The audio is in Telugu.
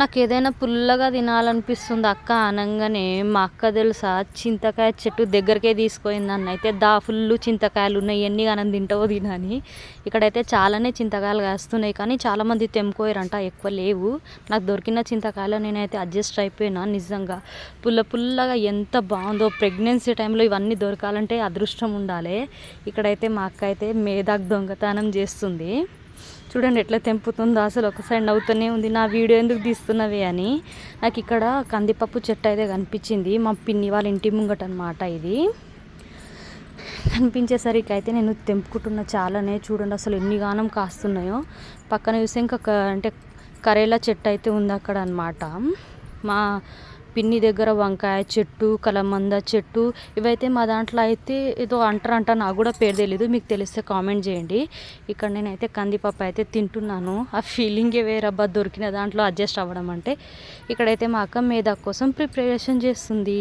నాకు ఏదైనా పుల్లగా తినాలనిపిస్తుంది అక్క అనంగానే మా అక్క తెలుసా చింతకాయ చెట్టు దగ్గరకే తీసుకుపోయింది. నన్ను అయితే ఫుల్ చింతకాయలు ఉన్నాయి, ఎన్ని గానం తింటావో తినని. ఇక్కడైతే చాలానే చింతకాయలు కాస్తున్నాయి, కానీ చాలామంది తెంపుకోయారంట, ఎక్కువ లేవు. నాకు దొరికిన చింతకాయలు నేనైతే అడ్జస్ట్ అయిపోయినా. నిజంగా పుల్లగా ఎంత బాగుందో. ప్రెగ్నెన్సీ టైంలో ఇవన్నీ దొరకాలంటే అదృష్టం ఉండాలి. ఇక్కడైతే మా అక్క అయితే మేదాకు దొంగతనం చేస్తుంది. చూడండి ఎట్లా తెంపుతుందో. అసలు ఒక సైడ్ నవ్వుతూనే ఉంది, నా వీడియో ఎందుకు తీస్తున్నవి అని. నాకు ఇక్కడ కందిపప్పు చెట్టు అయితే కనిపించింది, మా పిన్ని వాళ్ళ ఇంటి ముంగట అనమాట. ఇది కనిపించేసరికి అయితే నేను తెంపుకుంటున్న చాలానే. చూడండి అసలు ఎన్ని గానం కాస్తున్నాయో. పక్కన చూస్తే ఇంకా అంటే కరేలా చెట్టు అయితే ఉంది అక్కడ అనమాట. మా పిన్ని దగ్గర వంకాయ చెట్టు, కలమంద చెట్టు, ఇవైతే మా దాంట్లో అయితే ఏదో అంటారంట, నాకు కూడా పేరు తెలీదు, మీకు తెలిస్తే కామెంట్ చేయండి. ఇక్కడ నేనైతే కందిపప్పు అయితే తింటున్నాను. ఆ ఫీలింగే వేరబ్బా, దొరికిన దాంట్లో అడ్జస్ట్ అవ్వడం అంటే. ఇక్కడైతే మా అక్క మేదా కోసం ప్రిపరేషన్ చేస్తుంది.